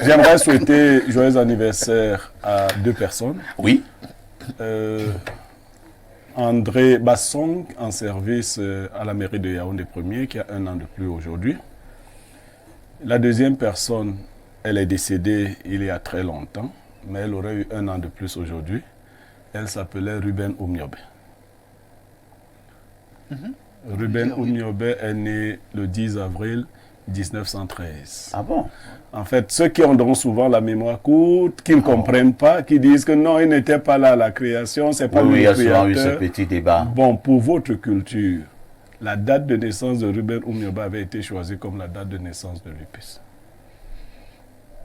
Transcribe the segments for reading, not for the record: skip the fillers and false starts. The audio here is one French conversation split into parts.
J'aimerais souhaiter joyeux anniversaire à 2 personnes. Oui. André Bassong, en service à la mairie de Yaoundé 1er, qui a 1 an de plus aujourd'hui. La deuxième personne, elle est décédée il y a très longtemps, mais elle aurait eu 1 an de plus aujourd'hui. Elle s'appelait Ruben Oumiobe. Ruben Oumiobe est né le 10 avril 1913. Ah bon? En fait, ceux qui ont donc souvent la mémoire courte, qui ne comprennent pas, qui disent que non, il n'était pas là à la création, c'est pas lui le créateur. Oui, il y a souvent eu ce petit débat. Bon, pour votre culture, la date de naissance de Ruben Oumiobe avait été choisie comme la date de naissance de l'UPC.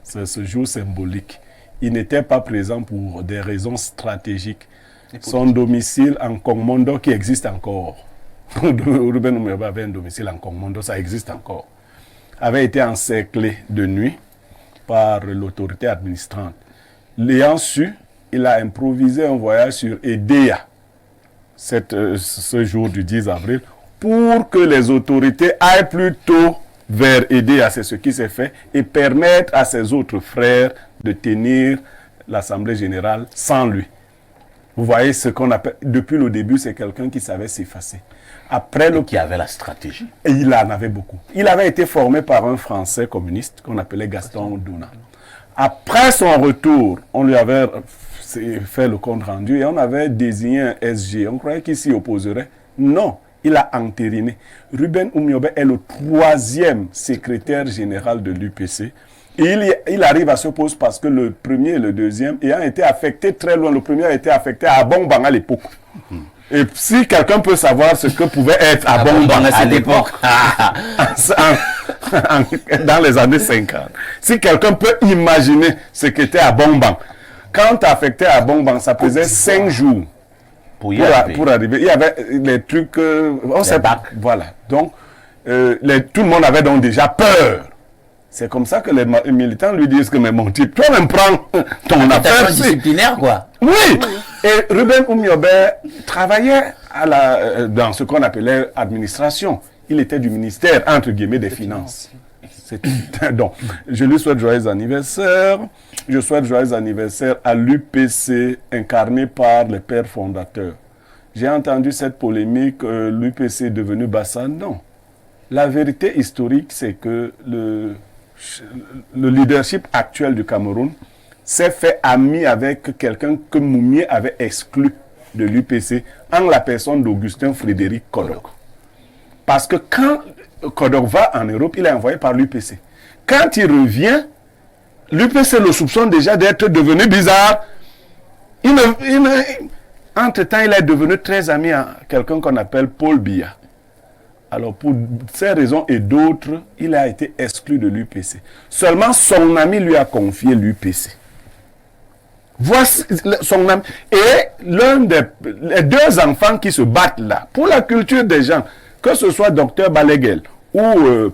C'est ce jour symbolique. Il n'était pas présent pour des raisons stratégiques. Son domicile en Kongmondo, qui existe encore, Ruben Oumiobe avait un domicile en Kongmondo, ça existe encore, avait été encerclé de nuit par l'autorité administrante. L'ayant su, il a improvisé un voyage sur Edea, ce jour du 10 avril, pour que les autorités aillent plutôt vers Edea, c'est ce qui s'est fait, et permettre à ses autres frères de tenir l'Assemblée générale sans lui. Vous voyez ce qu'on appelle, depuis le début, c'est quelqu'un qui savait s'effacer. Après qui avait la stratégie. Et il en avait beaucoup. Il avait été formé par un Français communiste qu'on appelait Gaston Douna. Après son retour, on lui avait fait le compte rendu et on avait désigné un SG. On croyait qu'il s'y opposerait. Non, il a entériné. Ruben Oumiobe est le 3e secrétaire général de l'UPC. Et il arrive à ce poste parce que le premier et le deuxième ayant été affectés très loin. Le premier a été affecté à Bongbang à l'époque. Et si quelqu'un peut savoir ce que pouvait être à Bongbang à cette époque, dans les années 50, si quelqu'un peut imaginer ce qu'était à Bongbang, quand tu affecté à Bongbang, ça faisait 5 jours pour arriver. Il y avait les trucs, on sait pas. Voilà. Donc, tout le monde avait donc déjà peur. C'est comme ça que les militants lui disent que, mais mon type, toi-même prends ton affaire. Disciplinaire, quoi. Oui. Et Ruben Oumiobe travaillait dans ce qu'on appelait administration. Il était du ministère, entre guillemets, des Finances. Donc, je lui souhaite joyeux anniversaire. Je souhaite joyeux anniversaire à l'UPC incarné par les pères fondateurs. J'ai entendu cette polémique, l'UPC est devenu Bassa. Non. La vérité historique, c'est que le leadership actuel du Cameroun s'est fait ami avec quelqu'un que Moumié avait exclu de l'UPC en la personne d'Augustin Frédéric Kodok. Parce que quand Kodok va en Europe, il est envoyé par l'UPC. Quand il revient, l'UPC le soupçonne déjà d'être devenu bizarre. Entre-temps, il est devenu très ami à quelqu'un qu'on appelle Paul Biya. Alors, pour ces raisons et d'autres, il a été exclu de l'UPC. Seulement, son ami lui a confié l'UPC. Voici son ami. Et les 2 enfants qui se battent là, pour la culture des gens, que ce soit Dr Baleguel ou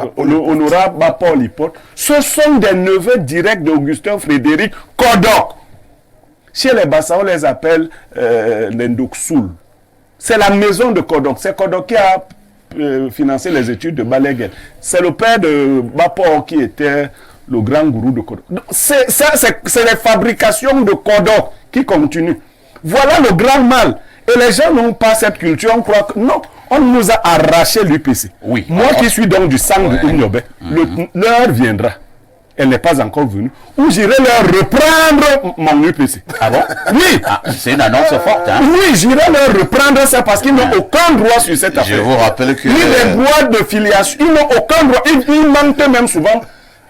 Honorable Bapol Lipote, ce sont des neveux directs d'Augustin Frédéric Kodok. Chez les Bassa, on les appelle les Ndoksoul. C'est la maison de Kodok. C'est Kodok qui a financé les études de Baleguel. C'est le père de Bapor qui était le grand gourou de Kodok. C'est les fabrications de Kodok qui continuent. Voilà le grand mal. Et les gens n'ont pas cette culture. On croit que non, on nous a arraché l'UPC. Oui. Moi qui suis donc du sang de Oumiobe, l'heure viendra. Elle n'est pas encore venue, où j'irai leur reprendre mon UPC. Ah bon? Oui. C'est une annonce forte, hein? Oui, j'irai leur reprendre ça parce qu'ils n'ont aucun droit sur cette affaire. Je vous rappelle que... Ni les boîtes de filiation, ils n'ont aucun droit. Ils mentent même souvent.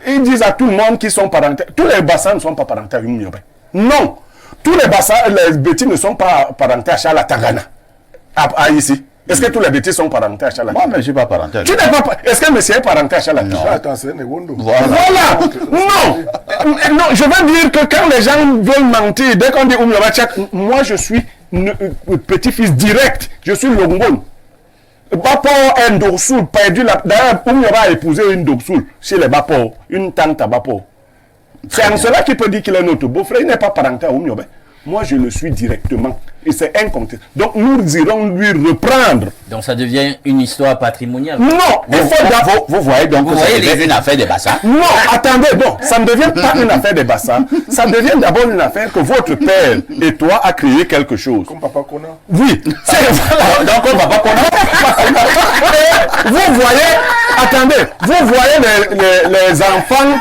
Ils disent à tout le monde qu'ils sont parentés. Tous les bassins ne sont pas parentés à Oumiobe. Non. Tous les bassins, les bêtis ne sont pas parentés à Charles Tagana. Ici. Est-ce que tous les bêtis sont parentés à Charles? Moi, mais je ne suis pas parenté. Tu n'es pas. Est-ce que monsieur est parenté à Charles? Non. Voilà. Non. Non, je veux dire que quand les gens veulent mentir, dès qu'on dit Oumiobe, moi je suis petit-fils direct. Je suis Longon. Bapo est un Ndoksoul, perdu la. D'ailleurs, Oumiobe a épousé une Ndoksoul chez les Bapo, une tante à Bapo. C'est en cela qu'il peut dire qu'il est notre beau-frère. Il n'est pas parenté à Oumiobe. Moi, je le suis directement. Et c'est incontestable. Donc, nous irons lui reprendre. Donc, ça devient une histoire patrimoniale. Non, Vous voyez donc Vous que ça voyez devient les- une affaire de Bassa. non, attendez, non, ça ne devient pas une affaire des bassins. Ça devient d'abord une affaire que votre père et toi a créé quelque chose. Comme Papa Kona. Oui, c'est Donc on va pas vous voyez, attendez, vous voyez les enfants.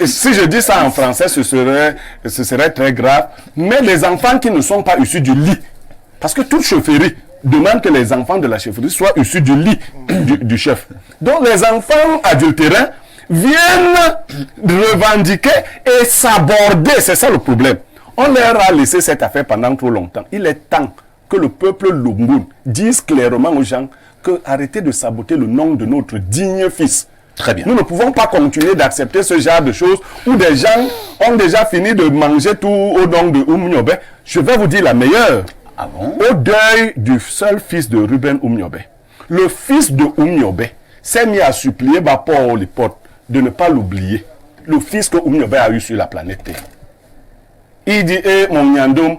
Si je dis ça en français, ce serait très grave. Mais les enfants qui ne sont pas issus du lit, parce que toute chefferie demande que les enfants de la chefferie soient issus du lit du chef. Donc les enfants adultérins viennent revendiquer et s'aborder. C'est ça le problème. On leur a laissé cette affaire pendant trop longtemps. Il est temps que le peuple Lungun dise clairement aux gens que arrêtez de saboter le nom de notre digne fils. Très bien. Nous ne pouvons pas continuer d'accepter ce genre de choses où des gens ont déjà fini de manger tout au nom de Oumniobe. Je vais vous dire la meilleure. Ah bon? Au deuil du seul fils de Ruben Oumniobe, le fils de Oumniobe s'est mis à supplier Bapor Lipot de ne pas l'oublier. Le fils que Oumniobe a eu sur la planète Terre. Il dit, mon Nyandom,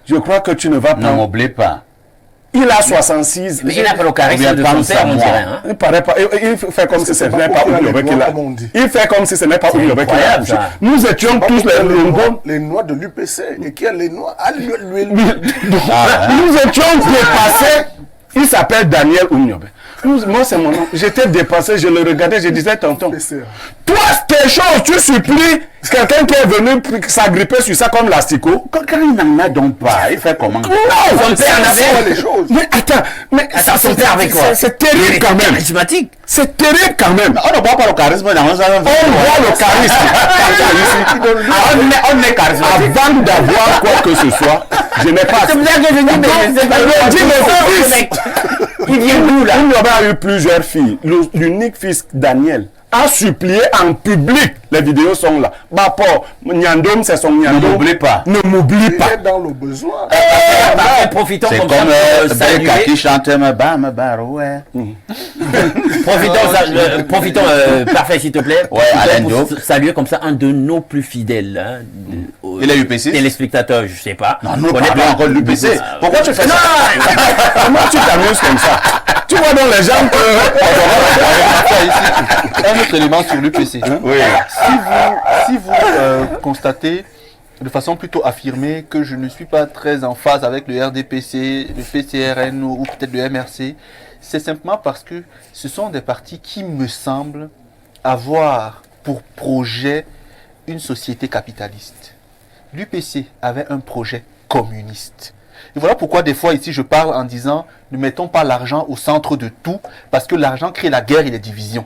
je crois que tu ne vas Ne pas... m'oublie pas. Il a 66. Mais il n'a pas le charisme Combien de de temps son ça, père, on moi dirait. Hein. Il paraît pas. Il fait comme si ce c'est n'est pas pas pour qu'il a Oumniobe les qui doigts, l'a. comme on dit. Il fait comme si ce n'est pas Oumniobe qui l'a incroyable, accouché. ça. Nous étions tous les Longos. Les noix de l'UPC et qui a les noix à l'huile. Nous étions dépassés. Il s'appelle Daniel Oumniobe. Moi, c'est mon nom. J'étais dépassé, je le regardais, je disais, tonton, toi, tes choses, tu supplies quelqu'un qui est venu s'agripper sur ça comme l'asticot. Quand il n'en a donc pas, il fait comment? Non, Son père en avait. les choses. Mais attends, Attends, son père avec quoi? C'est terrible quand même. Charismatique. C'est terrible quand même. On ne voit pas le charisme dans un On voit le charisme. On est charismatique. Avant d'avoir quoi que ce soit, je n'ai pas. C'est pour ça que je dis, mais je sais pas. Je dis, mon fils. Il vient d'où là? Il y a eu plusieurs filles. L'unique fils Daniel a supplié en public. Les vidéos sont là. Bapor, Nyandom, c'est son Nyandom. Ne m'oublie pas. Ne m'oublie Il pas. est dans le besoin. Profitons C'est comme ça comme pour Belka saluer. qui chante me bar, ouais. Profitons, parfait s'il te plaît. Ouais, Profitons Alain pour Diop. saluer comme ça un de nos plus fidèles. Hein, Il est UPC? téléspectateurs, je sais pas. Non, nous Connais parlons pas. encore de l'UPC. Pourquoi tu fais ça? Comment tu t'amuses comme ça? Tu vois dans les gens que... Un autre élément sur l'UPC. Oui. Si vous constatez de façon plutôt affirmée que je ne suis pas très en phase avec le RDPC, le PCRN ou peut-être le MRC, c'est simplement parce que ce sont des partis qui me semblent avoir pour projet une société capitaliste. L'UPC avait un projet communiste. Et voilà pourquoi des fois ici je parle en disant ne mettons pas l'argent au centre de tout parce que l'argent crée la guerre et les divisions.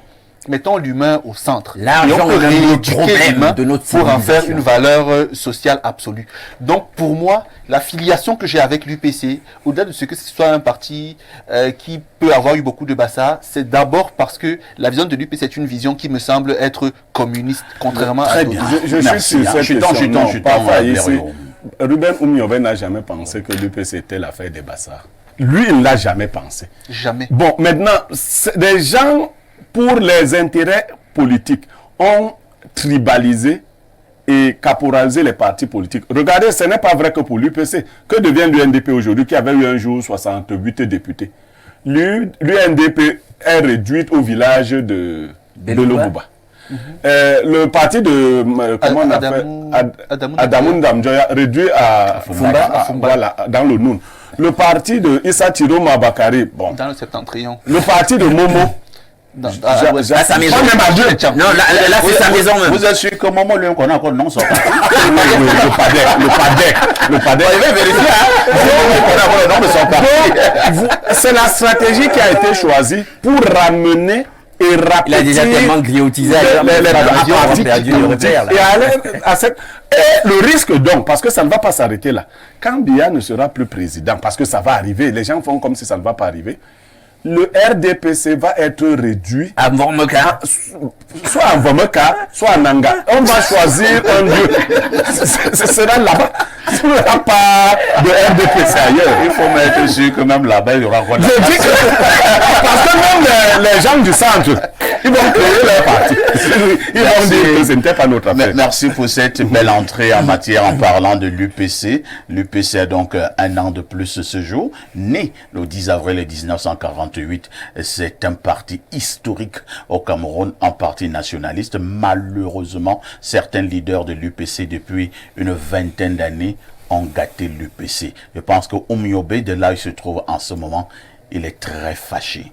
Mettons l'humain au centre. L'argent Et on peut est le rééduquer problème l'humain de notre pour en faire civilisation. une valeur sociale absolue. Donc pour moi, la filiation que j'ai avec l'UPC, au-delà de ce que ce soit un parti qui peut avoir eu beaucoup de bassa, c'est d'abord parce que la vision de l'UPC est une vision qui me semble être communiste, contrairement à Très d'autres. bien. Je Merci, suis sur hein. cette Chutant, question. chutant, Non, chutant, parfois ici, Blériot. Ruben Oumniobe n'a jamais pensé que l'UPC était l'affaire des bassards. Lui, il ne l'a jamais pensé. Jamais. Bon, maintenant, des gens, pour les intérêts politiques, ont tribalisé et caporalisé les partis politiques. Regardez, ce n'est pas vrai que pour l'UPC. Que devient l'UNDP aujourd'hui, qui avait eu un jour 68 députés? L'UNDP est réduite au village de Lobouba. Le parti de comment on appelle Adamou Ndamjoya réduit à Fumba. voilà, dans le Noun. Le parti de Issa Thiro Mabakari, bon. Dans le septentrion. Le parti de Momo. À sa maison. Pas même à deux. Non, là c'est sa maison même. Vous êtes sûr que Momo lui qu'on a encore non sorti? Le PADEC. Il va vérifier, hein? On a encore le nom de son parti. C'est la stratégie qui a été choisie pour ramener et rapetir Il a déjà tellement griotisé les partis perdu le repère. et aller à cette... Et le risque donc, parce que ça ne va pas s'arrêter là, quand Biya ne sera plus président, parce que ça va arriver, les gens font comme si ça ne va pas arriver, le RDPC va être réduit À Vormeka. soit en Vomeka, soit en Nanga. On va choisir un lieu. Ce sera là-bas. Il n'y aura pas de RDPC ailleurs. Il faut mettre sûr que même là-bas, il y aura encore Je dis que, parce que même les gens du centre, ils vont créer leur parti. Ils vont dire que ce n'était pas notre affaire. Merci pour cette belle entrée en matière en parlant de l'UPC. L'UPC a donc un an de plus ce jour. Né le 10 avril 1948, c'est un parti historique au Cameroun, un parti nationaliste. Malheureusement, certains leaders de l'UPC depuis une vingtaine d'années ont gâté l'UPC. Je pense que Oumiobe, de là où il se trouve en ce moment, il est très fâché.